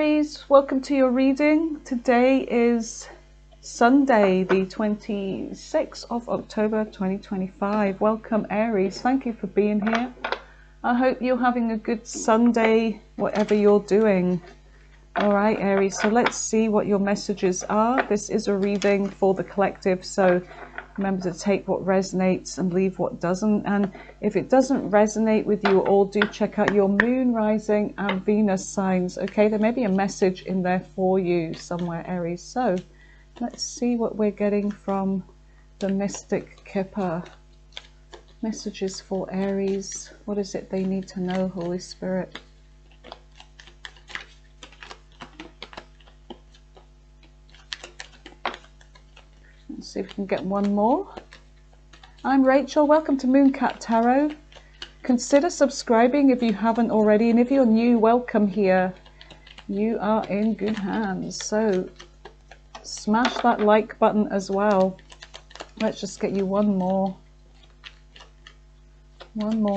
Aries, welcome to your reading. Today is Sunday, the 26th of October 2025. Welcome Aries, thank you for being here. I hope you're having a good Sunday, whatever you're doing. All right, Aries, so let's see what your messages are. This is a reading for the collective, so remember to take what resonates and leave what doesn't. And if it doesn't resonate with you at all, do check out your moon, rising and Venus signs. Okay, there may be a message in there for you somewhere, Aries. So let's see what we're getting from the Mystic Kipper. Messages for Aries. What is it they need to know, Holy Spirit? Let's see if we can get one more. I'm Rachel. Welcome to Mooncat Tarot. Consider subscribing if you haven't already, and if you're new, welcome here. You are in good hands. So smash that like button as well. Let's just get you one more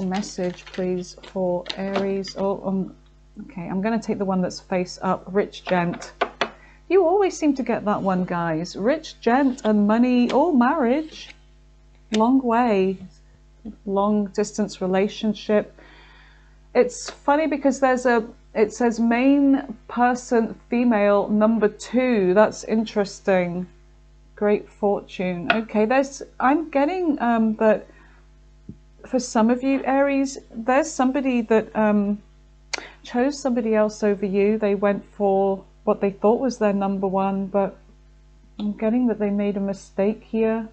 message, please, for Aries. Okay, I'm going to take the one that's face up. Rich gent. You always seem to get that one, guys. Rich gent and money or marriage. Long way. Long distance relationship. It's funny because it says main person female number 2. That's interesting. Great fortune. Okay, I'm getting that for some of you, Aries, there's somebody that chose somebody else over you. They went for what they thought was their number one, but I'm getting that they made a mistake here.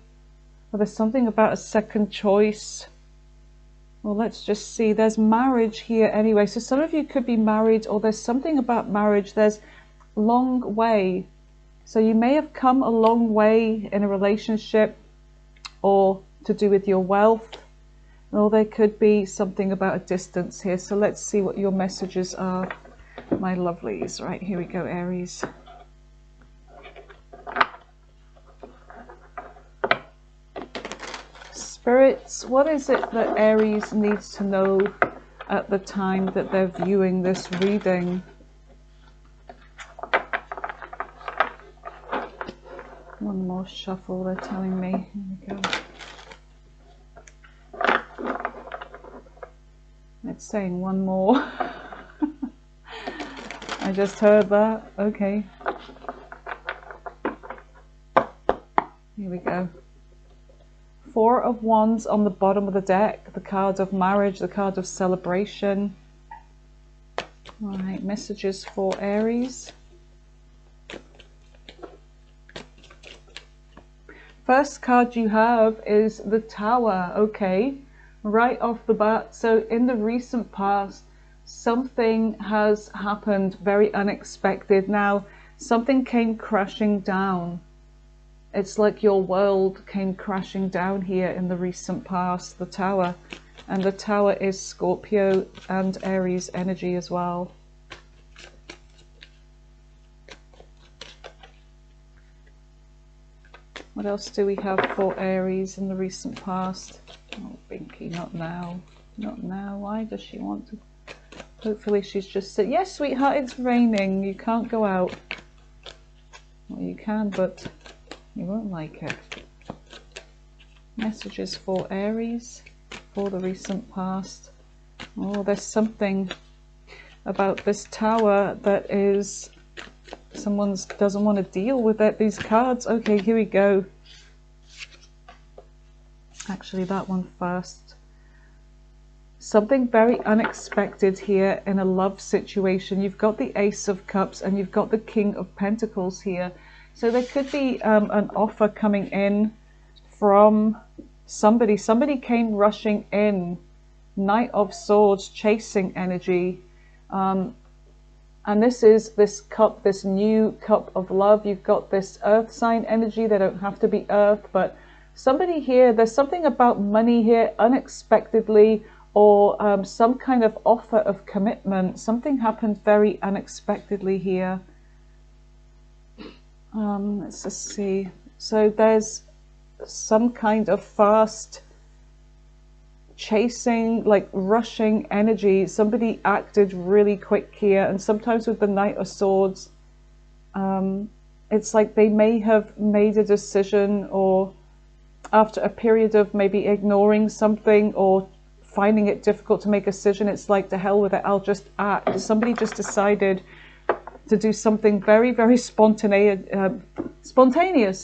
Or there's something about a second choice. Well, let's just see. There's marriage here anyway. So some of you could be married, or there's something about marriage. There's long way. So you may have come a long way in a relationship, or to do with your wealth. Or there could be something about a distance here. So let's see what your messages are, my lovelies. Right, here we go, Aries. Spirits, what is it that Aries needs to know at the time that they're viewing this reading? One more shuffle, they're telling me. Here we go. It's saying one more. I just heard that. Okay. Here we go. 4 of Wands on the bottom of the deck. The card of marriage, the card of celebration. All right, messages for Aries. First card you have is the Tower. Okay. Right off the bat, so in the recent past, something has happened very unexpected. Now, something came crashing down. It's like your world came crashing down here in the recent past, the Tower. And the Tower is Scorpio and Aries energy as well. What else do we have for Aries in the recent past? Oh, Binky, not now. Not now. Why does she want to? Hopefully she's just said, yes, sweetheart, it's raining. You can't go out. Well, you can, but you won't like it. Messages for Aries for the recent past. Oh, there's something about this Tower that is... Someone doesn't want to deal with it. These cards. Okay, here we go. Actually, that one first. Something very unexpected here in a love situation. You've got the Ace of Cups and you've got the King of Pentacles here. So there could be an offer coming in from somebody. Somebody came rushing in. Knight of Swords, chasing energy. And this is this cup, this new cup of love. You've got this earth sign energy. They don't have to be earth, but somebody here, there's something about money here unexpectedly, or some kind of offer of commitment. Something happened very unexpectedly here. Let's just see. So there's some kind of fast chasing, like rushing energy. Somebody acted really quick here, and sometimes with the Knight of Swords, it's like they may have made a decision, or after a period of maybe ignoring something or finding it difficult to make a decision, it's like, to hell with it, I'll just act. Somebody just decided to do something very, very spontaneous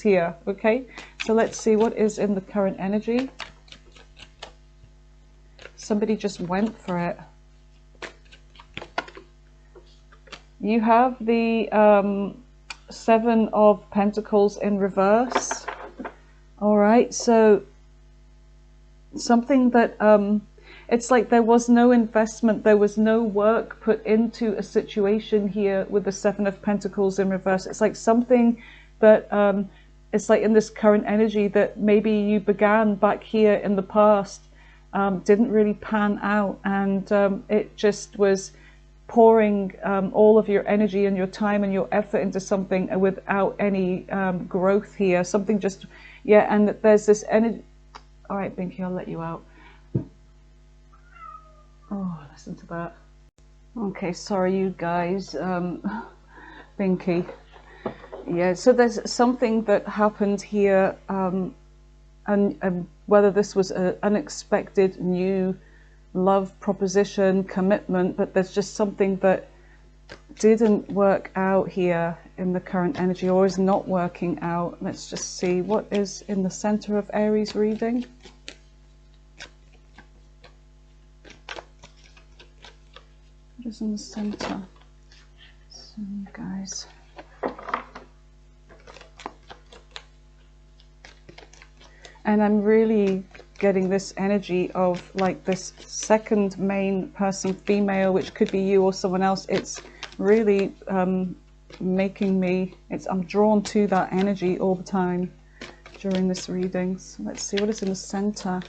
here. Okay, so let's see what is in the current energy. Somebody just went for it. You have the Seven of Pentacles in reverse. All right, so something that it's like there was no investment, there was no work put into a situation here with the Seven of Pentacles in reverse. It's like something that it's like in this current energy that maybe you began back here in the past, didn't really pan out, and it just was pouring all of your energy and your time and your effort into something without any growth here. Something just, yeah, and there's this energy. All right, Binky, I'll let you out. Oh, listen to that. Okay, sorry you guys. Binky. Yeah, so there's something that happened here, and whether this was an unexpected new love proposition, commitment, but there's just something that didn't work out here in the current energy, or is not working out. Let's just see what is in the center of Aries reading. What is in the center? So, guys. And I'm really getting this energy of like this second main person, female, which could be you or someone else. It's really making me, I'm drawn to that energy all the time during this reading. So let's see what is in the center.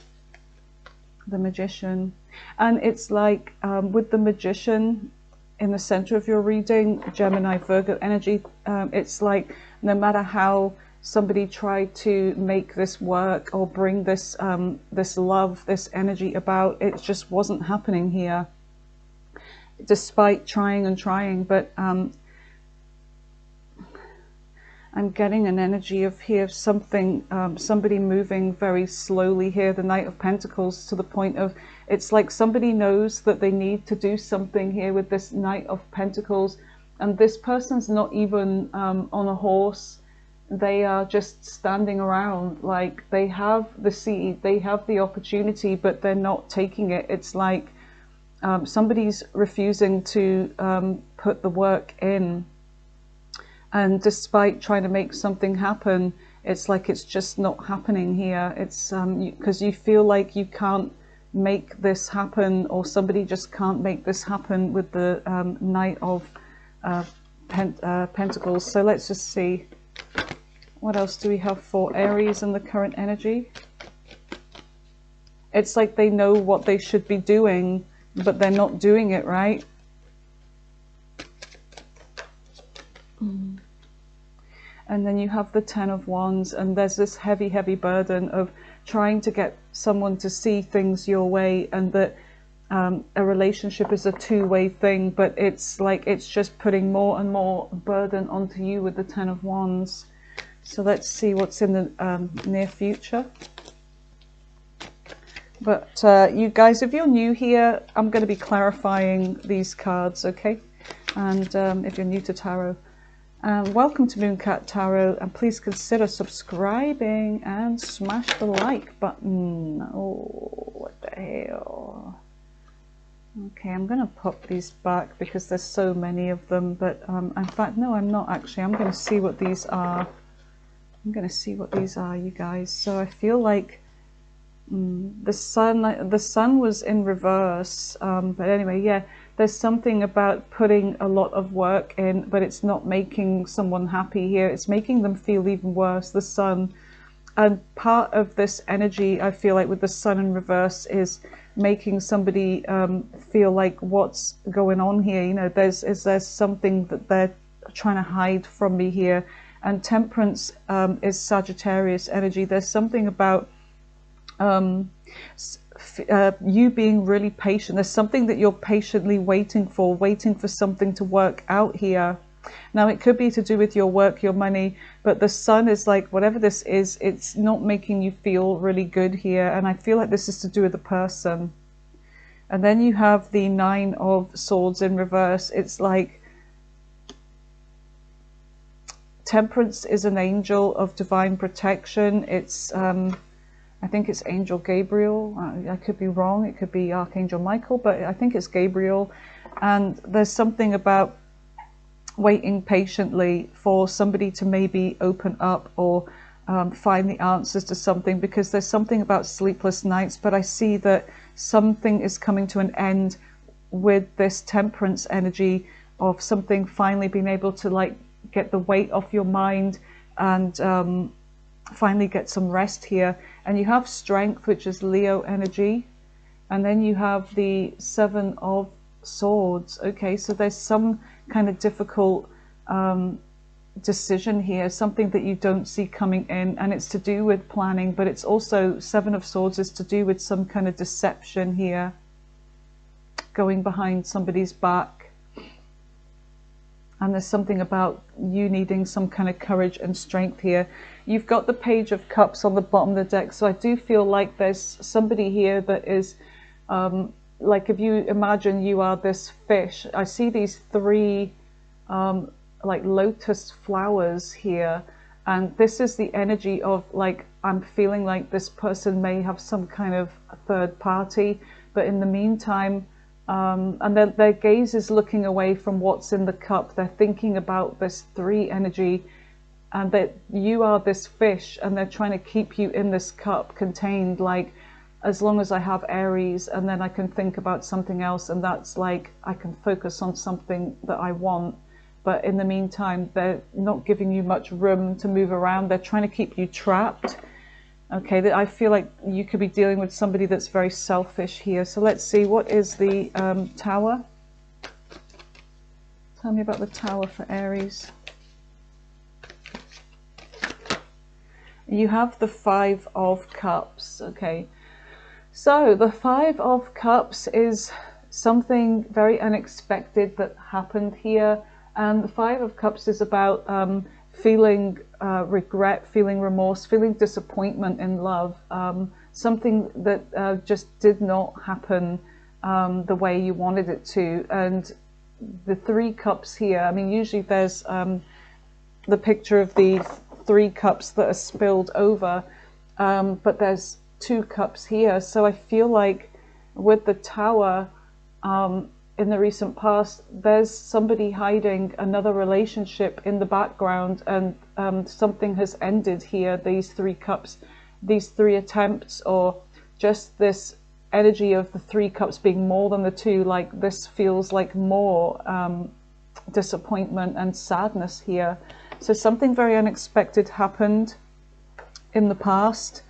The Magician. And it's like with the Magician in the center of your reading, Gemini, Virgo energy, it's like no matter how somebody tried to make this work or bring this this love, this energy about, it just wasn't happening here, despite trying and trying. But I'm getting an energy of here something, somebody moving very slowly here, the Knight of Pentacles, to the point of, it's like somebody knows that they need to do something here with this Knight of Pentacles, and this person's not even on a horse. They are just standing around, like they have the seed, they have the opportunity, but they're not taking it. It's like somebody's refusing to put the work in. And despite trying to make something happen, it's like it's just not happening here. It's because you feel like you can't make this happen, or somebody just can't make this happen with the Knight of Pentacles. So let's just see. What else do we have for Aries in the current energy? It's like they know what they should be doing, but they're not doing it, right? And then you have the Ten of Wands, and there's this heavy, heavy burden of trying to get someone to see things your way, and that a relationship is a two-way thing, but it's like it's just putting more and more burden onto you with the Ten of Wands. So let's see what's in the near future. But you guys, if you're new here, I'm going to be clarifying these cards, okay? And if you're new to tarot, welcome to Mooncat Tarot, and please consider subscribing and smash the like button. Oh, what the hell? Okay, I'm going to pop these back because there's so many of them, but in fact, no, I'm not actually. I'm going to see what these are. I'm going to see what these are, you guys. So I feel like the sun was in reverse, but anyway, yeah, there's something about putting a lot of work in, but it's not making someone happy here. It's making them feel even worse, the sun. And part of this energy, I feel like with the sun in reverse, is making somebody feel like, what's going on here? You know, is there something that they're trying to hide from me here? And Temperance is Sagittarius energy. There's something about you being really patient. There's something that you're patiently waiting for something to work out here. Now, it could be to do with your work, your money, but the sun is like, whatever this is, it's not making you feel really good here. And I feel like this is to do with the person. And then you have the 9 of Swords in reverse. It's like Temperance is an angel of divine protection. It's, I think it's Angel Gabriel. I could be wrong. It could be Archangel Michael, but I think it's Gabriel. And there's something about waiting patiently for somebody to maybe open up or find the answers to something, because there's something about sleepless nights, but I see that something is coming to an end with this Temperance energy of something finally being able to like get the weight off your mind and finally get some rest here. And you have Strength, which is Leo energy, and then you have the 7 of Swords. Okay, so there's some kind of difficult decision here, something that you don't see coming in, and it's to do with planning, but it's also 7 of Swords is to do with some kind of deception here, going behind somebody's back. And there's something about you needing some kind of courage and strength here. You've got the Page of Cups on the bottom of the deck, so I do feel like there's somebody here that is like, if you imagine you are this fish, I see these 3 like lotus flowers here, and this is the energy of like, I'm feeling like this person may have some kind of third party, but in the meantime, and their gaze is looking away from what's in the cup. They're thinking about this 3 energy, and that you are this fish, and they're trying to keep you in this cup contained, like, as long as I have Aries, and then I can think about something else, and that's like, I can focus on something that I want. But in the meantime, they're not giving you much room to move around. They're trying to keep you trapped. Okay, I feel like you could be dealing with somebody that's very selfish here. So let's see, what is the Tower? Tell me about the Tower for Aries. You have the 5 of Cups. Okay, so the 5 of Cups is something very unexpected that happened here. And the 5 of Cups is about feeling regret, feeling remorse, feeling disappointment in love, something that just did not happen the way you wanted it to. And the 3 cups here, I mean, usually there's the picture of the 3 cups that are spilled over, but there's 2 cups here. So I feel like with the Tower, in the recent past, there's somebody hiding another relationship in the background, and something has ended here. These 3 cups, these 3 attempts, or just this energy of the 3 cups being more than the 2, like this feels like more disappointment and sadness here. So something very unexpected happened in the past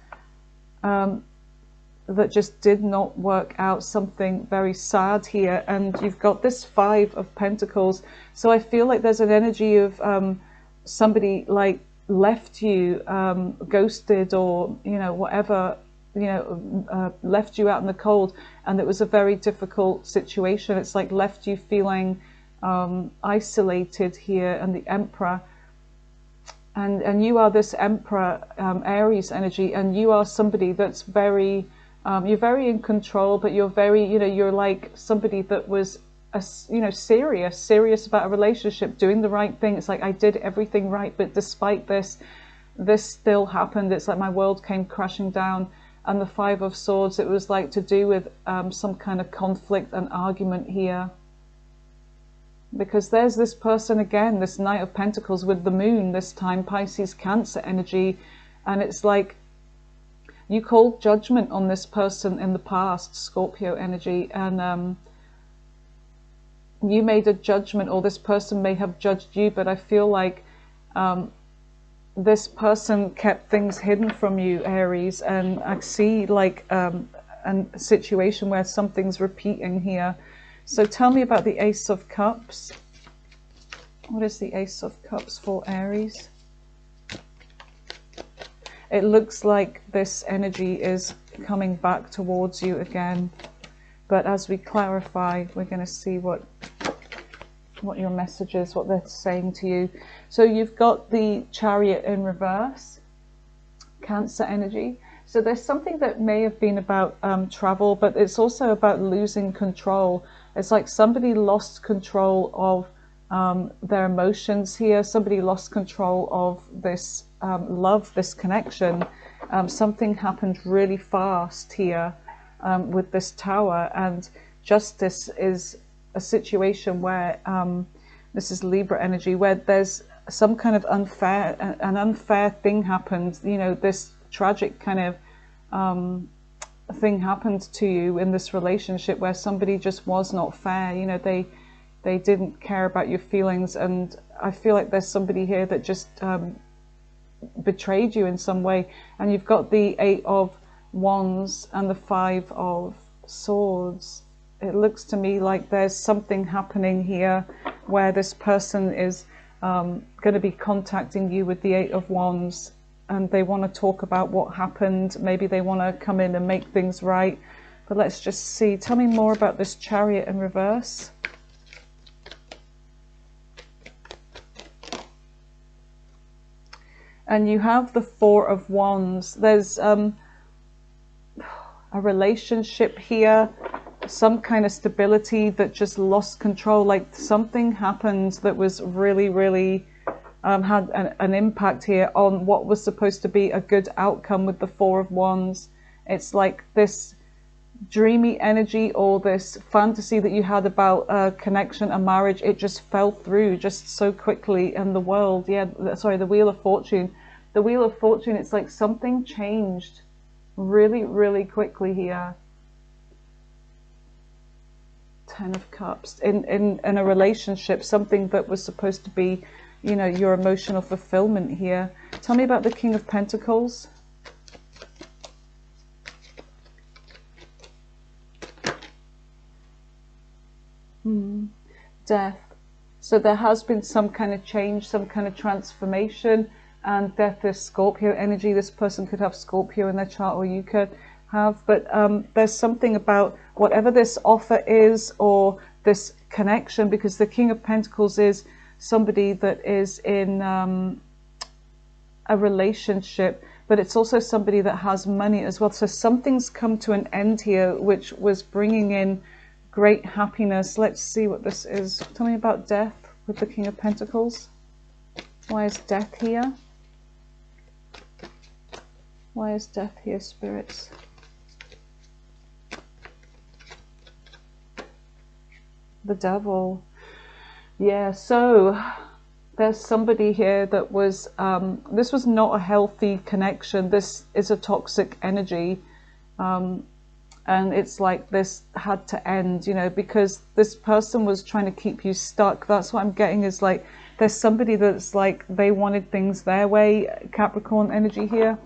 that just did not work out, something very sad here. And you've got this 5 of Pentacles, so I feel like there's an energy of somebody like left you, ghosted, or you know, whatever, you know, left you out in the cold, and it was a very difficult situation. It's like left you feeling isolated here. And the Emperor, and you are this Emperor, Aries energy, and you are somebody that's very you're very in control, but you're very, you know, you're like somebody that was, you know, serious about a relationship, doing the right thing. It's like, I did everything right, but despite this still happened. It's like my world came crashing down. And the 5 of Swords, it was like to do with some kind of conflict and argument here. Because there's this person again, this Knight of Pentacles with the Moon, this time Pisces, Cancer energy, and it's like, you called judgment on this person in the past, Scorpio energy, and you made a judgment, or this person may have judged you, but I feel like this person kept things hidden from you, Aries, and I see like a situation where something's repeating here. So tell me about the Ace of Cups. What is the Ace of Cups for Aries? It looks like this energy is coming back towards you again. But as we clarify, we're going to see what your message is, what they're saying to you. So you've got the Chariot in reverse, Cancer energy. So there's something that may have been about travel, but it's also about losing control. It's like somebody lost control of their emotions here. Somebody lost control of this love, this connection. Something happened really fast here with this Tower, and Justice is a situation where this is Libra energy, where there's some kind of an unfair thing happened. You know, this tragic kind of thing happened to you in this relationship where somebody just was not fair. You know, they didn't care about your feelings, and I feel like there's somebody here that just betrayed you in some way. And you've got the 8 of Wands and the 5 of Swords. It looks to me like there's something happening here where this person is going to be contacting you with the 8 of Wands, and they want to talk about what happened. Maybe they want to come in and make things right. But let's just see. Tell me more about this Chariot in reverse. And you have the 4 of Wands. There's a relationship here, some kind of stability that just lost control. Like something happened that was really, really had an impact here on what was supposed to be a good outcome with the 4 of Wands. It's like this dreamy energy or this fantasy that you had about a connection, a marriage, it just fell through just so quickly. And the world, the Wheel of Fortune. The Wheel of Fortune, it's like something changed really, really quickly here. 10 of Cups. In a relationship, something that was supposed to be, you know, your emotional fulfillment here. Tell me about the King of Pentacles. Death. So there has been some kind of change, some kind of transformation, and Death is Scorpio energy. This person could have Scorpio in their chart, or you could have, but there's something about whatever this offer is or this connection, because the King of Pentacles is somebody that is in a relationship, but it's also somebody that has money as well. So something's come to an end here which was bringing in great happiness. Let's see what this is. Tell me about Death with the King of Pentacles. Why is Death here? Why is Death here, spirits? The Devil. Yeah, so there's somebody here that was, this was not a healthy connection. This is a toxic energy. And it's like this had to end, you know, because this person was trying to keep you stuck. That's what I'm getting, is like there's somebody that's like they wanted things their way. Capricorn energy here.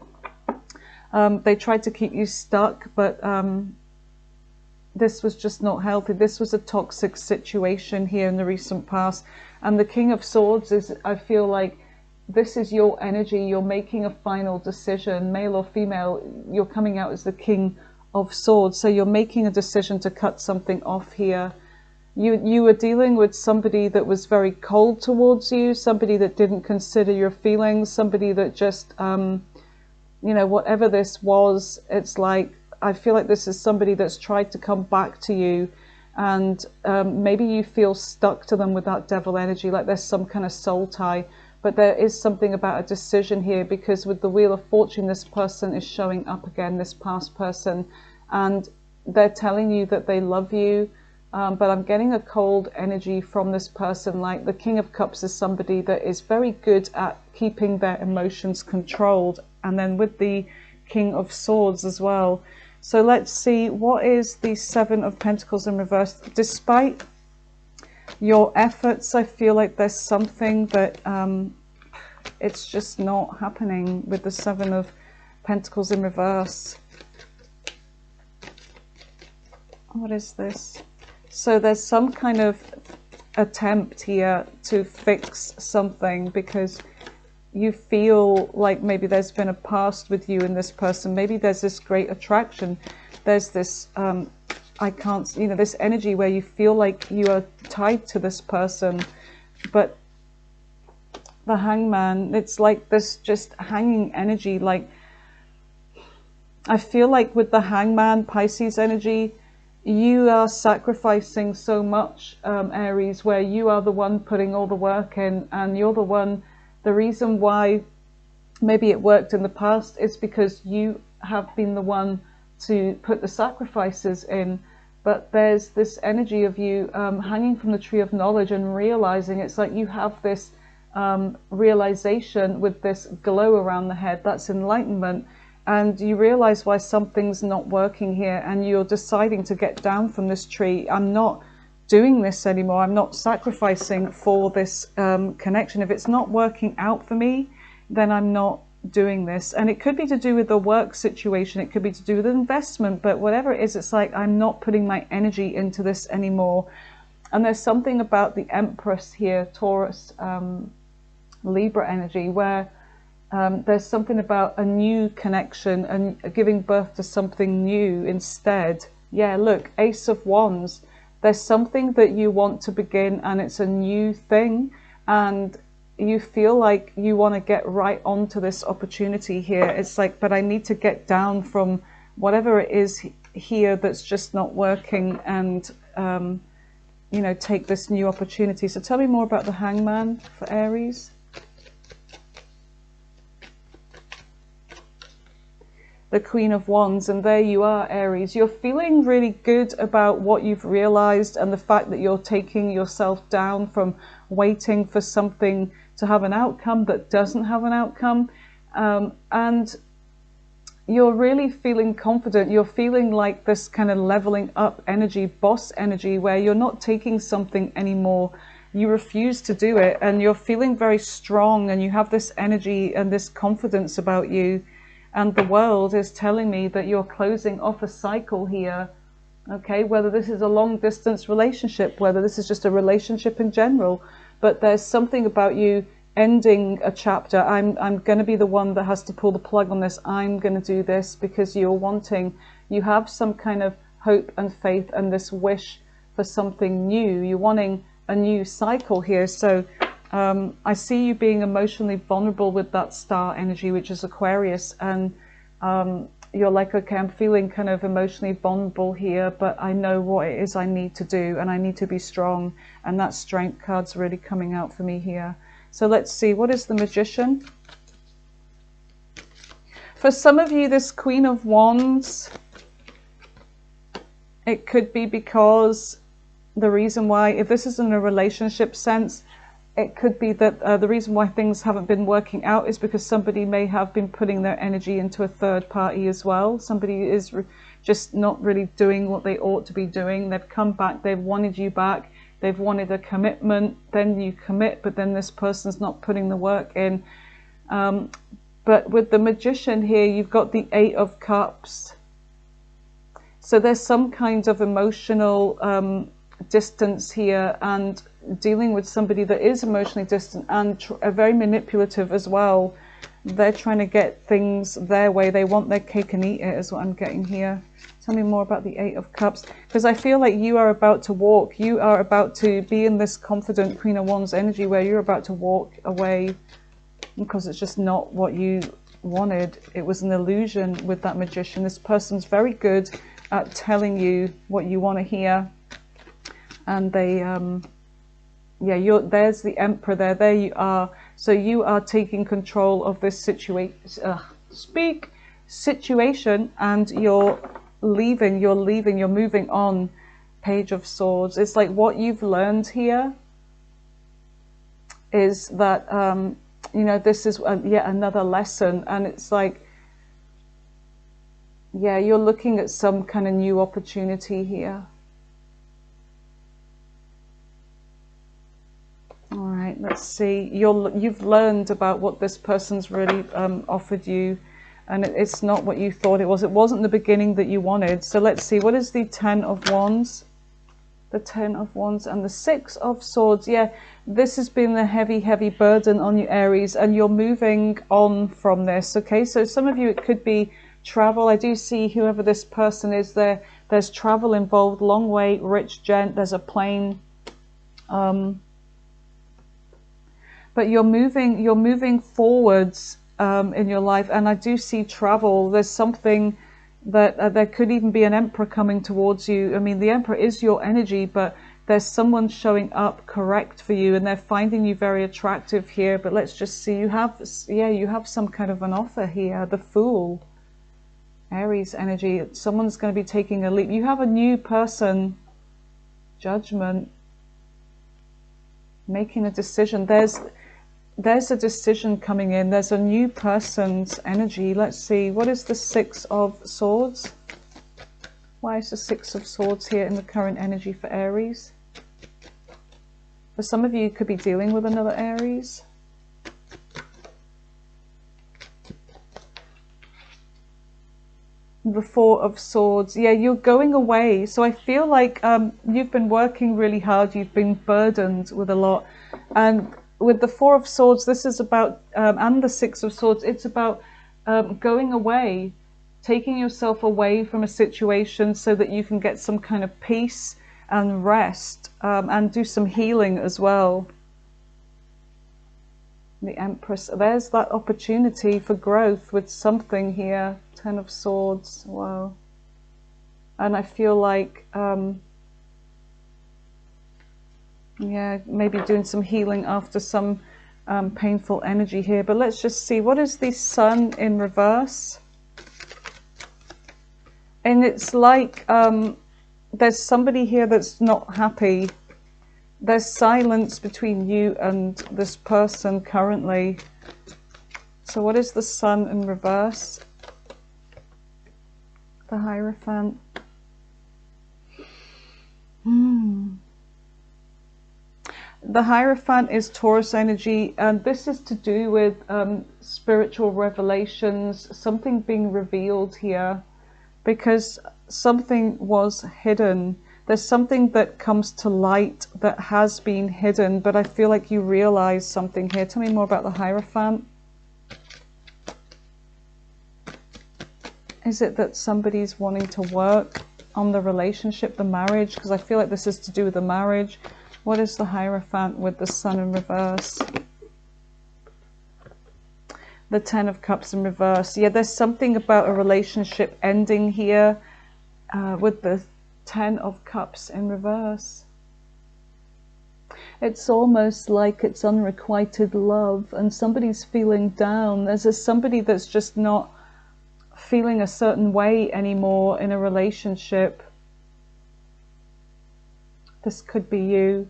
They tried to keep you stuck, but this was just not healthy. This was a toxic situation here in the recent past. And the King of Swords is, I feel like this is your energy. You're making a final decision, male or female. You're coming out as the King of Swords, so you're making a decision to cut something off here. You were dealing with somebody that was very cold towards you, somebody that didn't consider your feelings, somebody that just you know, whatever this was, it's like, I feel like this is somebody that's tried to come back to you, and maybe you feel stuck to them with that Devil energy, like there's some kind of soul tie. But there is something about a decision here, because with the Wheel of Fortune, this person is showing up again, this past person, and they're telling you that they love you. But I'm getting a cold energy from this person. Like the King of Cups is somebody that is very good at keeping their emotions controlled. And then with the King of Swords as well. So let's see, what is the 7 of Pentacles in reverse? Despite your efforts, I feel like there's something that it's just not happening with the 7 of Pentacles in reverse. What is this? So there's some kind of attempt here to fix something, because you feel like maybe there's been a past with you and this person. Maybe there's this great attraction. There's this, this energy where you feel like you are tied to this person. But the Hangman, it's like this just hanging energy. Like, I feel like with the Hangman, Pisces energy, you are sacrificing so much, Aries, where you are the one putting all the work in, and you're the one, the reason why maybe it worked in the past is because you have been the one to put the sacrifices in. But there's this energy of you hanging from the tree of knowledge and realizing, it's like you have this realization with this glow around the head. That's enlightenment. And you realize why something's not working here, and you're deciding to get down from this tree. I'm not doing this anymore. I'm not sacrificing for this connection. If it's not working out for me, then I'm not doing this. And it could be to do with the work situation. It could be to do with investment, but whatever it is, it's like I'm not putting my energy into this anymore. And there's something about the Empress here, Taurus, Libra energy, where there's something about a new connection and giving birth to something new instead. Yeah, look, Ace of Wands. There's something that you want to begin, and it's a new thing, and you feel like you want to get right onto this opportunity here. It's like, but I need to get down from whatever it is here that's just not working, and take this new opportunity. So tell me more about the Hangman for Aries. The Queen of Wands, and there you are, Aries. You're feeling really good about what you've realized, and the fact that you're taking yourself down from waiting for something to have an outcome that doesn't have an outcome, and you're really feeling confident. You're feeling like this kind of leveling up energy, boss energy, where you're not taking something anymore. You refuse to do it, and you're feeling very strong, and you have this energy and this confidence about you. And the world is telling me that you're closing off a cycle here, okay? Whether this is a long distance relationship, whether this is just a relationship in general, but there's something about you ending a chapter. I'm going to be the one that has to pull the plug on this. I'm going to do this because you have some kind of hope and faith and this wish for something new. You're wanting a new cycle here. So I see you being emotionally vulnerable with that star energy, which is Aquarius, and you're like, okay, I'm feeling kind of emotionally vulnerable here, but I know what it is I need to do, and I need to be strong, and that strength card's really coming out for me here. So let's see, what is the Magician? For some of you, this Queen of Wands, it could be because the reason why, if this is in a relationship sense, it could be that the reason why things haven't been working out is because somebody may have been putting their energy into a third party as well. Somebody is just not really doing what they ought to be doing. They've come back, they've wanted you back, they've wanted a commitment, then you commit, but then this person's not putting the work in. But with the Magician here, you've got the 8 of Cups. So there's some kind of emotional distance here, and dealing with somebody that is emotionally distant and very manipulative as well. They're trying to get things their way. They want their cake and eat it, is what I'm getting here. Tell me more about the 8 of Cups, because I feel like you are about to walk. You are about to be in this confident Queen of Wands energy where you're about to walk away because it's just not what you wanted. It was an illusion with that Magician. This person's very good at telling you what you want to hear, and they yeah, there's the Emperor there you are. So you are taking control of this situation, and you're moving on. Page of Swords. It's like what you've learned here is that this is yet another lesson, and it's like, yeah, you're looking at some kind of new opportunity here. All right, let's see. You've learned about what this person's really offered you, and it's not what you thought it was. It wasn't the beginning that you wanted. So let's see, what is the 10 of Wands? the Ten of Wands and the Six of Swords. Yeah, this has been a heavy burden on you, Aries, and you're moving on from this. Okay, so some of you, it could be travel. I do see whoever this person is there. There's travel involved, long way, rich gent. There's a plane. But you're moving forwards in your life, and I do see travel. There's something that there could even be an emperor coming towards you. I mean, the emperor is your energy, but there's someone showing up correct for you, and they're finding you very attractive here. But let's just see, you have some kind of an offer here. The Fool, Aries energy. Someone's going to be taking a leap. You have a new person, Judgment, making a decision. There's a decision coming in. There's a new person's energy. Let's see, what is the Six of Swords? Why is the Six of Swords here in the current energy for Aries? For some of you, you could be dealing with another Aries. The Four of Swords. Yeah, you're going away. So I feel like you've been working really hard. You've been burdened with a lot. And with the Four of Swords, this is about, and the Six of Swords, it's about going away, taking yourself away from a situation so that you can get some kind of peace and rest, and do some healing as well. The Empress, there's that opportunity for growth with something here. Ten of Swords, wow. And I feel like, yeah, maybe doing some healing after some painful energy here. But let's just see, what is the Sun in reverse? And it's like there's somebody here that's not happy. There's silence between you and this person currently. So what is the Sun in reverse? The Hierophant. The Hierophant is Taurus energy, and this is to do with spiritual revelations, something being revealed here, because something was hidden. There's something that comes to light that has been hidden, but I feel like you realize something here. Tell me more about the Hierophant. Is it that somebody's wanting to work on the relationship, the marriage? Because I feel like this is to do with the marriage. What is the Hierophant with the Sun in reverse? The Ten of Cups in reverse. Yeah, there's something about a relationship ending here with the Ten of Cups in reverse. It's almost like it's unrequited love and somebody's feeling down. There's somebody that's just not feeling a certain way anymore in a relationship. This could be you,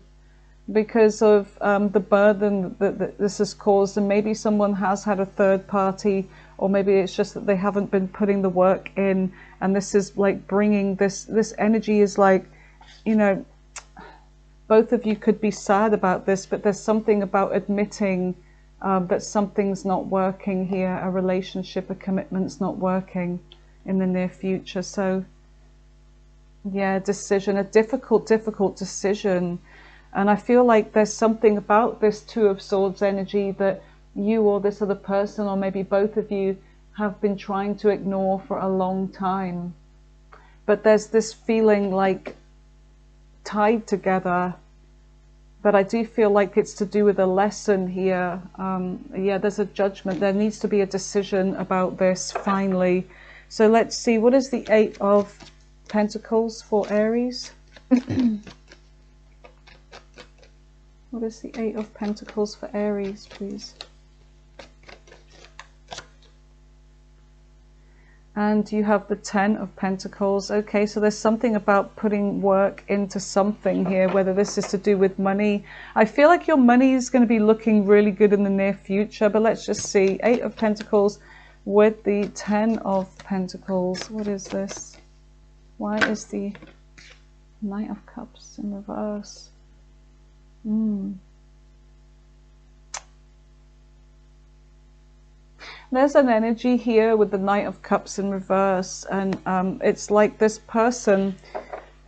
because of the burden that this has caused, and maybe someone has had a third party, or maybe it's just that they haven't been putting the work in, and this is like bringing this energy is like, you know, both of you could be sad about this, but there's something about admitting that something's not working here, a relationship, a commitment's not working in the near future. So yeah, decision, a difficult decision. And I feel like there's something about this Two of Swords energy that you or this other person, or maybe both of you, have been trying to ignore for a long time. But there's this feeling like tied together. But I do feel like it's to do with a lesson here. Yeah, there's a judgment. There needs to be a decision about this finally. So let's see, what is the Eight of Pentacles for Aries? What is the Eight of Pentacles for Aries, please? And you have the Ten of Pentacles. Okay, so there's something about putting work into something here, whether this is to do with money. I feel like your money is going to be looking really good in the near future, but let's just see. Eight of Pentacles with the Ten of Pentacles. What is this? Why is the Knight of Cups in reverse? There's an energy here with the Knight of Cups in reverse, and it's like this person,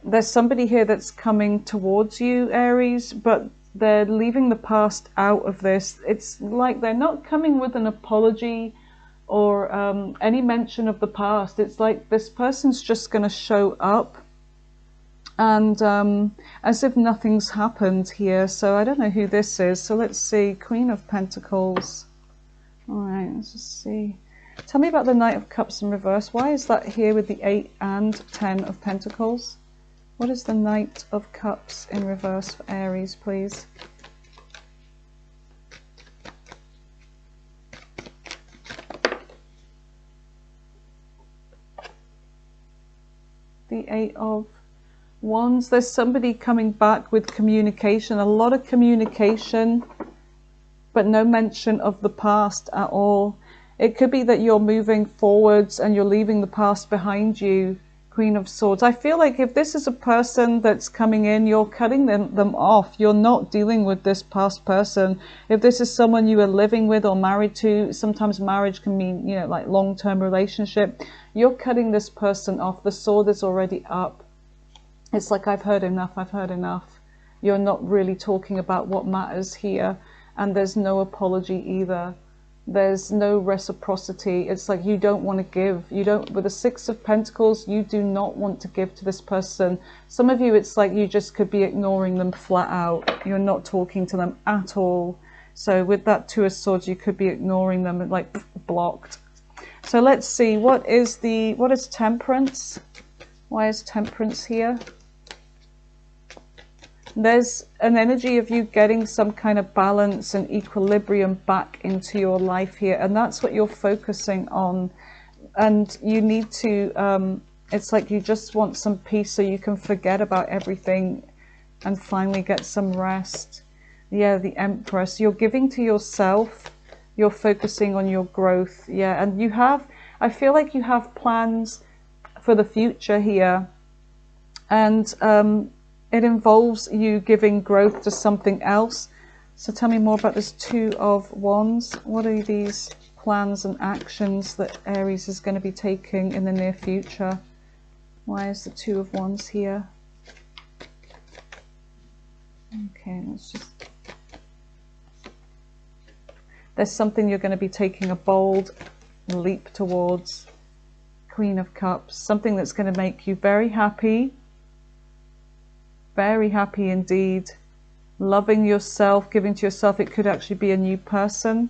there's somebody here that's coming towards you, Aries, but they're leaving the past out of this. It's like they're not coming with an apology or any mention of the past. It's like this person's just going to show up and as if nothing's happened here. So I don't know who this is. So let's see. Queen of Pentacles. All right, let's just see. Tell me about the Knight of Cups in reverse. Why is that here with the 8 and 10 of Pentacles? What is the Knight of Cups in reverse for Aries, please? The 8 of Wands. There's somebody coming back with communication, a lot of communication, but no mention of the past at all. It could be that you're moving forwards and you're leaving the past behind you. Queen of Swords. I feel like if this is a person that's coming in, you're cutting them off. You're not dealing with this past person. If this is someone you are living with or married to, sometimes marriage can mean, you know, like long-term relationship. You're cutting this person off. The sword is already up. It's like, I've heard enough. I've heard enough. You're not really talking about what matters here. And there's no apology either. There's no reciprocity. It's like you don't want to give. You don't, with the 6 of Pentacles, you do not want to give to this person. Some of you, it's like you just could be ignoring them flat out. You're not talking to them at all. So with that 2 of Swords, you could be ignoring them and like blocked. So let's see, what is Temperance? Why is Temperance here? There's an energy of you getting some kind of balance and equilibrium back into your life here. And that's what you're focusing on. And you need to, it's like you just want some peace so you can forget about everything and finally get some rest. Yeah, the Empress. You're giving to yourself. You're focusing on your growth. Yeah, and you have, I feel like you have plans for the future here. And, it involves you giving growth to something else. So tell me more about this 2 of Wands. What are these plans and actions that Aries is going to be taking in the near future? Why is the 2 of Wands here? Okay, let's just... There's something you're going to be taking a bold leap towards. Queen of Cups. Something that's going to make you very happy. Very happy indeed. Loving yourself, giving to yourself. It could actually be a new person.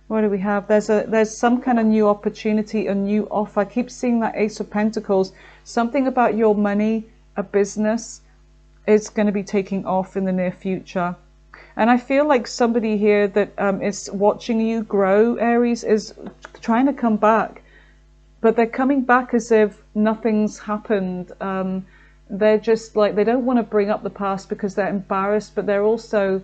What do we have? There's some kind of new opportunity, a new offer. I keep seeing that Ace of Pentacles. Something about your money, a business, is going to be taking off in the near future. And I feel like somebody here that is watching you grow, Aries, is trying to come back. But they're coming back as if nothing's happened. They're just like, they don't want to bring up the past because they're embarrassed, but they're also,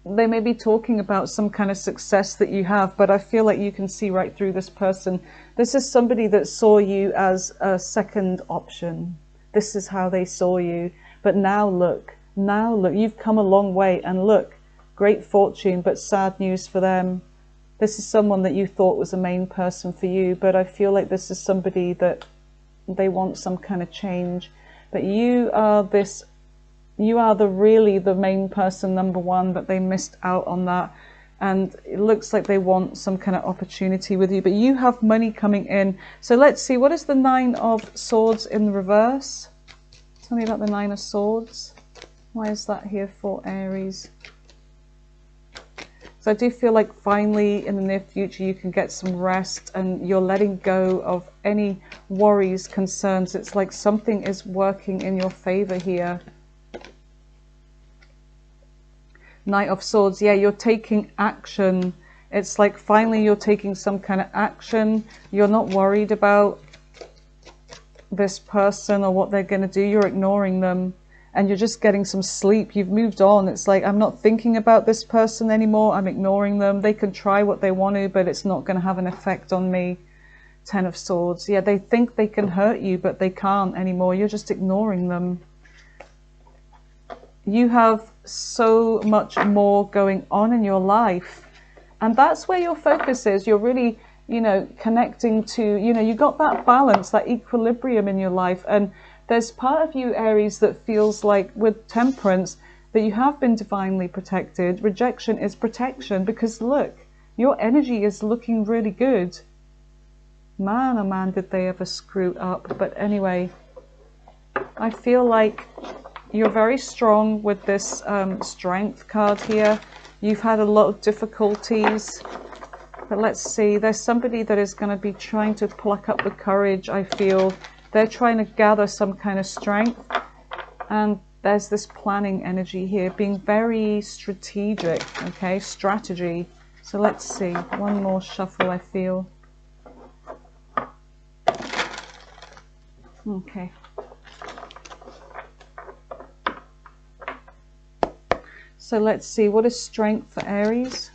they may be talking about some kind of success that you have, but I feel like you can see right through this person. This is somebody that saw you as a second option. This is how they saw you. But now look, you've come a long way, and look, great fortune, but sad news for them. This is someone that you thought was a main person for you, but I feel like this is somebody that they want some kind of change. But you are really the main person, number one, but they missed out on that. And it looks like they want some kind of opportunity with you, but you have money coming in. So let's see, what is the 9 of Swords in the reverse? Tell me about the 9 of Swords. Why is that here for Aries? So I do feel like finally in the near future you can get some rest and you're letting go of any worries, concerns. It's like something is working in your favor here. Knight of Swords. Yeah, you're taking action. It's like finally you're taking some kind of action. You're not worried about this person or what they're going to do. You're ignoring them. And you're just getting some sleep. You've moved on. It's like, I'm not thinking about this person anymore. I'm ignoring them. They can try what they want to, but it's not going to have an effect on me. 10 of Swords. Yeah, they think they can hurt you, but they can't anymore. You're just ignoring them. You have so much more going on in your life. And that's where your focus is. You're really, you know, connecting to, you know, you got that balance, that equilibrium in your life. And there's part of you, Aries, that feels like with Temperance that you have been divinely protected. Rejection is protection, because look, your energy is looking really good. Man, oh man, did they ever screw up. But anyway, I feel like you're very strong with this strength card here. You've had a lot of difficulties. But let's see, there's somebody that is going to be trying to pluck up the courage, I feel. They're trying to gather some kind of strength. And there's this planning energy here, being very strategic, okay? Strategy. So let's see, one more shuffle, I feel. Okay. So let's see, what is strength for Aries?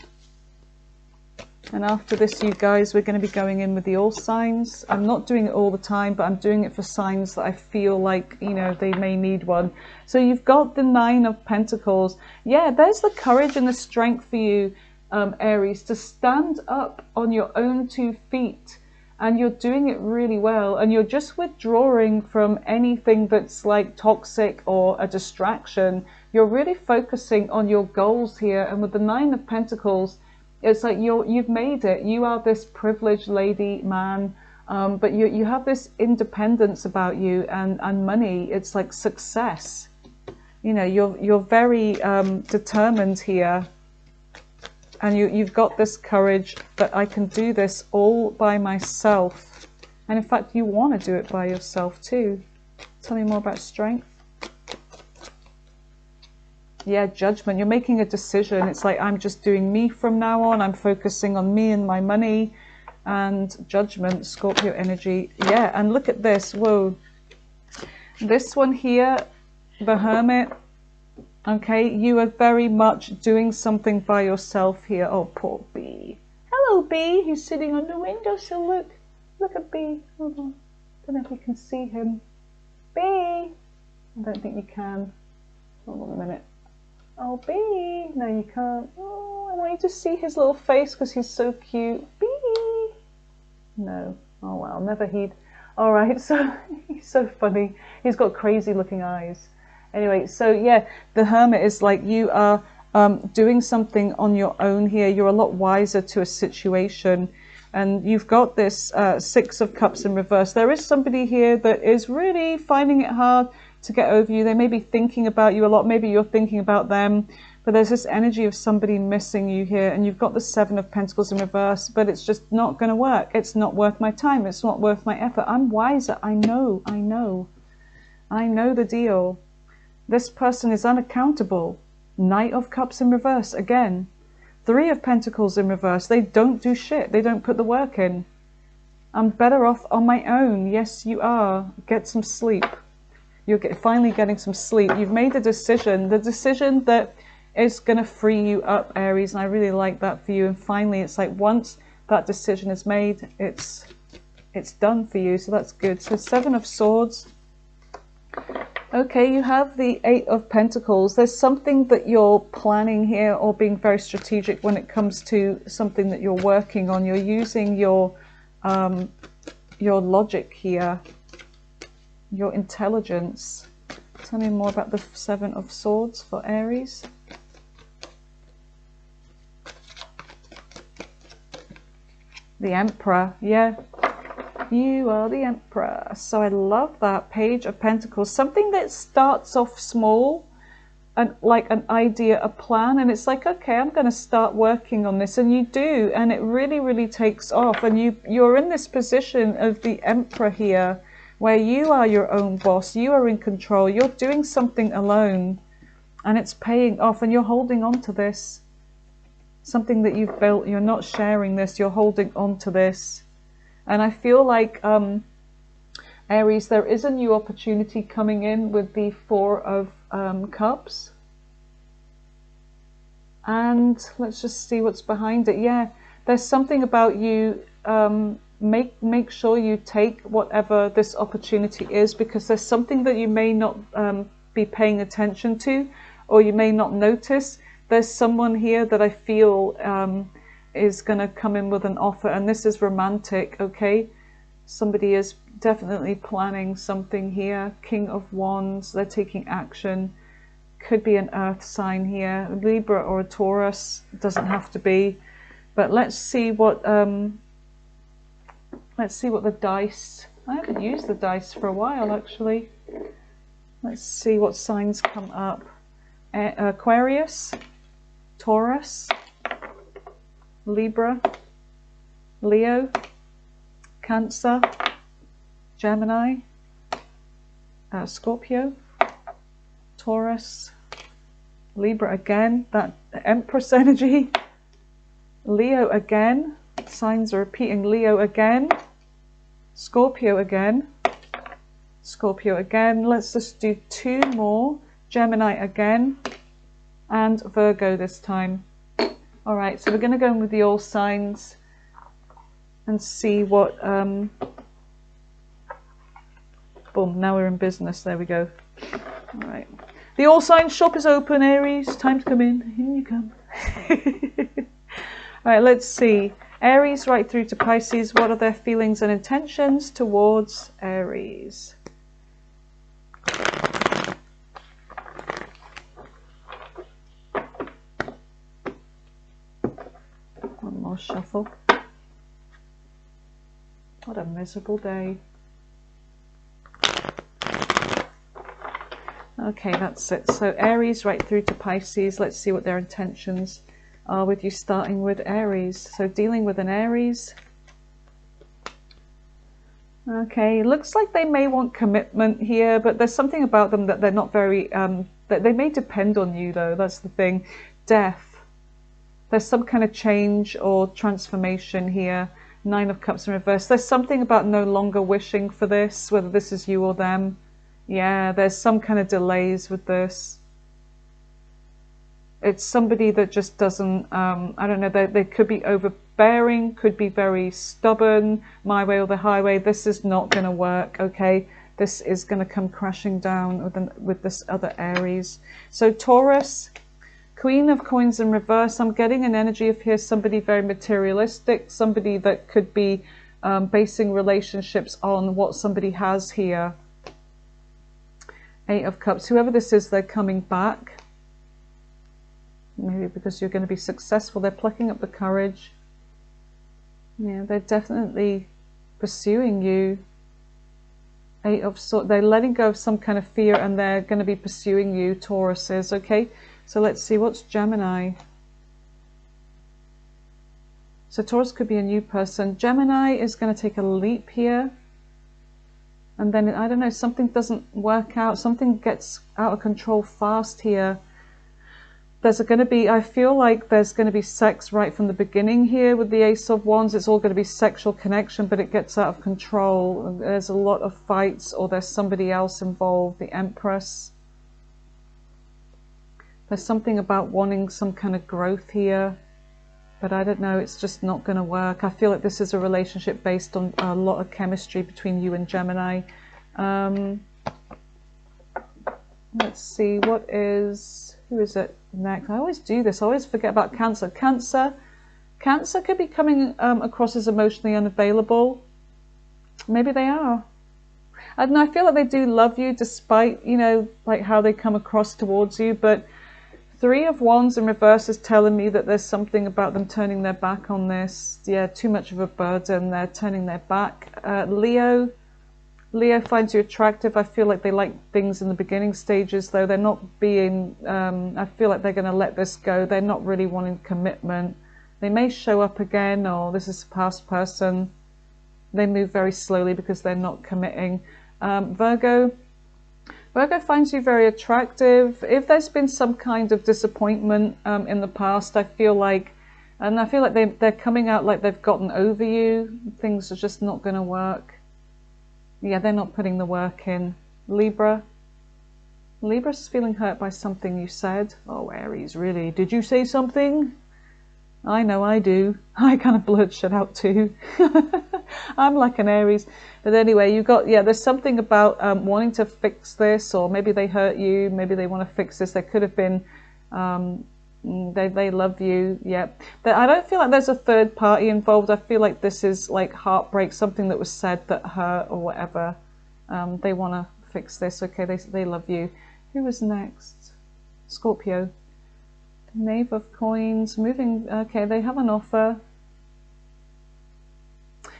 And after this, you guys, we're going to be going in with the all signs. I'm not doing it all the time, but I'm doing it for signs that I feel like, you know, they may need one. So you've got the 9 of Pentacles. Yeah, there's the courage and the strength for you, Aries, to stand up on your own 2 feet. And you're doing it really well. And you're just withdrawing from anything that's like toxic or a distraction. You're really focusing on your goals here. And with the 9 of Pentacles, it's like you've made it. You are this privileged lady, man, but you have this independence about you and money. It's like success. You know, you're very determined here, and you've got this courage that I can do this all by myself. And in fact, you want to do it by yourself too. Tell me more about strength. Yeah, judgment. You're making a decision. It's like, I'm just doing me from now on. I'm focusing on me and my money. And judgment, Scorpio energy. Yeah, and look at this. Whoa. This one here, the Hermit. Okay, you are very much doing something by yourself here. Oh, poor bee. Hello, bee. He's sitting on the windowsill. Look. Look at bee. Hold on. Don't know if you can see him. Bee. I don't think you can. Hold on a minute. Oh, bee. No, you can't. Oh, I want you to see his little face because he's so cute. Bee. No. Oh, wow. Never heed. All right. So he's so funny. He's got crazy looking eyes. Anyway, so yeah, the Hermit is like you are doing something on your own here. You're a lot wiser to a situation. And you've got this 6 of Cups in reverse. There is somebody here that is really finding it hard to get over you. They may be thinking about you a lot. Maybe you're thinking about them. But there's this energy of somebody missing you here. And you've got the 7 of Pentacles in reverse. But it's just not going to work. It's not worth my time. It's not worth my effort. I'm wiser. I know. I know. I know the deal. This person is unaccountable. Knight of Cups in reverse again. 3 of Pentacles in reverse. They don't do shit. They don't put the work in. I'm better off on my own. Yes, you are. Get some sleep. You're finally getting some sleep. You've made a decision. The decision that is going to free you up, Aries. And I really like that for you. And finally, it's like once that decision is made, it's done for you. So that's good. So 7 of Swords. Okay, you have the 8 of Pentacles. There's something that you're planning here or being very strategic when it comes to something that you're working on. You're using your logic here, your intelligence. Tell me more about the 7 of Swords for Aries. The Emperor, yeah. You are the Emperor. So I love that. Page of Pentacles. Something that starts off small, and like an idea, a plan, and it's like, okay, I'm going to start working on this, and you do, and it really, really takes off, and you're in this position of the Emperor here, where you are your own boss, you are in control, you're doing something alone, and it's paying off, and you're holding on to this. Something that you've built, you're not sharing this, you're holding on to this. And I feel like, Aries, there is a new opportunity coming in with the 4 of Cups. And let's just see what's behind it. Yeah, there's something about you. Make sure you take whatever this opportunity is, because there's something that you may not be paying attention to, or you may not notice. There's someone here that I feel is going to come in with an offer, and this is romantic, okay? Somebody is definitely planning something here. King of Wands, they're taking action. Could be an earth sign here, Libra or a Taurus, doesn't have to be. But let's see what the dice, I haven't used the dice for a while actually. Let's see what signs come up. Aquarius, Taurus, Libra, Leo, Cancer, Gemini, Scorpio, Taurus, Libra again, that Empress energy, Leo again, signs are repeating, Leo again, Scorpio again, Scorpio again. Let's just do 2 more, Gemini again, and Virgo this time. All right, so we're going to go in with the all signs and see what, boom, now we're in business, there we go. All right, the all signs shop is open, Aries, time to come in, in you come. All right, let's see, Aries right through to Pisces, what are their feelings and intentions towards Aries? One more shuffle. What a miserable day. Okay, that's it. So Aries right through to Pisces. Let's see what their intentions are with you, starting with Aries. So dealing with an Aries. Okay, looks like they may want commitment here, but there's something about them that they're not very, that they may depend on you though, that's the thing. Death. There's some kind of change or transformation here. 9 of Cups in reverse. There's something about no longer wishing for this, whether this is you or them. Yeah, there's some kind of delays with this. It's somebody that just doesn't, I don't know, they could be overbearing, could be very stubborn, my way or the highway. This is not going to work, okay? This is going to come crashing down with this other Aries. So Taurus, Queen of Coins in reverse. I'm getting an energy of here somebody very materialistic, somebody that could be basing relationships on what somebody has here. 8 of Cups. Whoever this is, they're coming back. Maybe because you're going to be successful. They're plucking up the courage. Yeah, they're definitely pursuing you. 8 of Swords. They're letting go of some kind of fear and they're going to be pursuing you, Taurus is. Okay, so let's see. What's Gemini? So Taurus could be a new person. Gemini is going to take a leap here. And then, I don't know, something doesn't work out. Something gets out of control fast here. There's going to be, I feel like there's going to be sex right from the beginning here with the Ace of Wands. It's all going to be sexual connection, but it gets out of control. There's a lot of fights, or there's somebody else involved, the Empress. There's something about wanting some kind of growth here, but I don't know, it's just not going to work. I feel like this is a relationship based on a lot of chemistry between you and Gemini. Let's see, who is it next? I always do this, I always forget about Cancer. Cancer could be coming across as emotionally unavailable. Maybe they are. I don't know, I feel like they do love you despite, you know, like how they come across towards you, but 3 of Wands in reverse is telling me that there's something about them turning their back on this. Yeah, too much of a burden. They're turning their back. Leo finds you attractive. I feel like they like things in the beginning stages, though. They're not being, I feel like they're going to let this go. They're not really wanting commitment. They may show up again, or this is a past person. They move very slowly because they're not committing. Virgo finds you very attractive. If there's been some kind of disappointment in the past, I feel like they're coming out like they've gotten over you. Things are just not going to work. Yeah, they're not putting the work in. Libra's feeling hurt by something you said. Oh, Aries, really? Did you say something? I know I do. I kind of blurt shit out too. I'm like an Aries. But anyway, there's something about wanting to fix this, or maybe they hurt you, maybe they want to fix this. There could have been, They love you. Yep. I don't feel like there's a third party involved. I feel like this is like heartbreak, something that was said that hurt or whatever. They want to fix this. Okay, they love you. Who was next? Scorpio. Knave of Coins. Moving. Okay, they have an offer.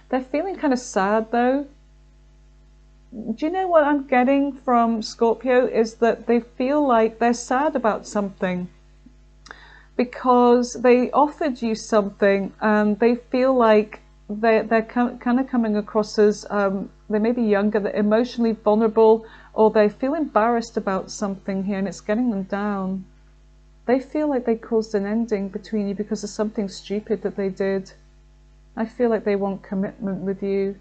They're feeling kind of sad though. Do you know what I'm getting from Scorpio is that they feel like they're sad about something because they offered you something and they feel like they're kind of coming across as they may be younger, they're emotionally vulnerable, or they feel embarrassed about something here and it's getting them down. They feel like they caused an ending between you because of something stupid that they did. I feel like they want commitment with you.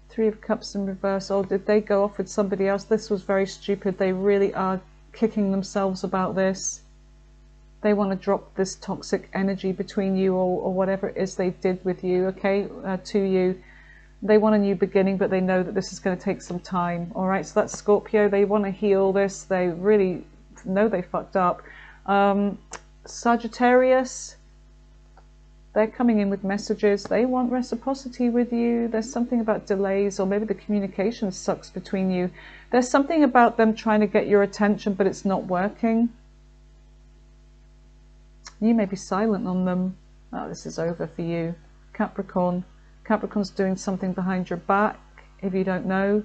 Three of Cups in reverse. Or did they go off with somebody else? This was very stupid. They really are kicking themselves about this. They want to drop this toxic energy between you or whatever it is they did with you, okay, to you. They want a new beginning, but they know that this is going to take some time. All right, so that's Scorpio. They want to heal this. They really know they fucked up. Sagittarius. They're coming in with messages. They want reciprocity with you. There's something about delays, or maybe the communication sucks between you. There's something about them trying to get your attention, but it's not working. You may be silent on them. Oh, this is over for you. Capricorn. Capricorn's doing something behind your back, if you don't know.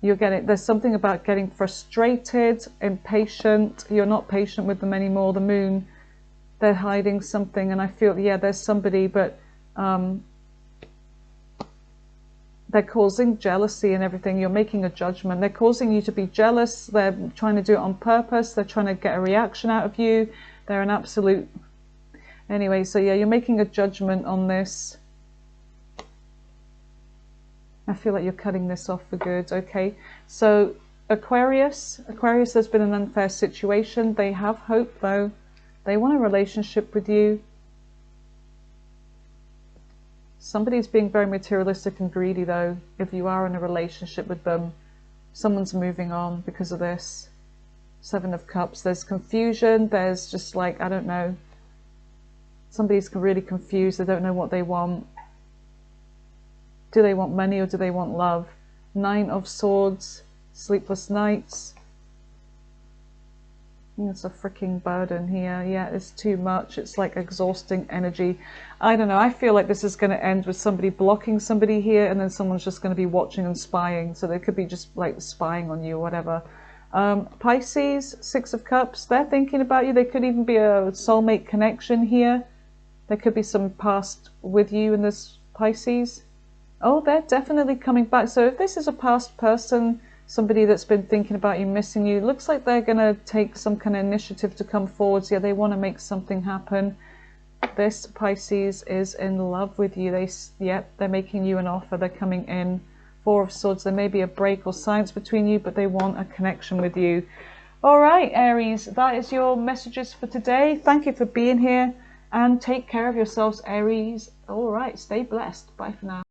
There's something about getting frustrated, impatient. You're not patient with them anymore. The Moon. They're hiding something, and I feel, yeah, there's somebody, but they're causing jealousy and everything. You're making a judgment. They're causing you to be jealous. They're trying to do it on purpose. They're trying to get a reaction out of you. They're an absolute... Anyway, so yeah, you're making a judgment on this. I feel like you're cutting this off for good, okay? So Aquarius, there's been an unfair situation. They have hope, though. They want a relationship with you. Somebody's being very materialistic and greedy, though. If you are in a relationship with them, someone's moving on because of this. Seven of Cups. There's confusion. There's just like, I don't know. Somebody's really confused. They don't know what they want. Do they want money or do they want love? Nine of Swords. Sleepless nights. It's a freaking burden here. Yeah, it's too much. It's like exhausting energy. I don't know. I feel like this is going to end with somebody blocking somebody here, and then someone's just going to be watching and spying. So they could be just like spying on you or whatever. Pisces, Six of Cups. They're thinking about you. They could even be a soulmate connection here. There could be some past with you in this Pisces. Oh, they're definitely coming back. So if this is a past person, somebody that's been thinking about you, missing you, looks like they're going to take some kind of initiative to come forwards. Yeah, they want to make something happen. This Pisces is in love with you. They're making you an offer. They're coming in. Four of Swords. There may be a break or silence between you, but they want a connection with you. All right, Aries, that is your messages for today. Thank you for being here, and take care of yourselves, Aries. All right, stay blessed. Bye for now.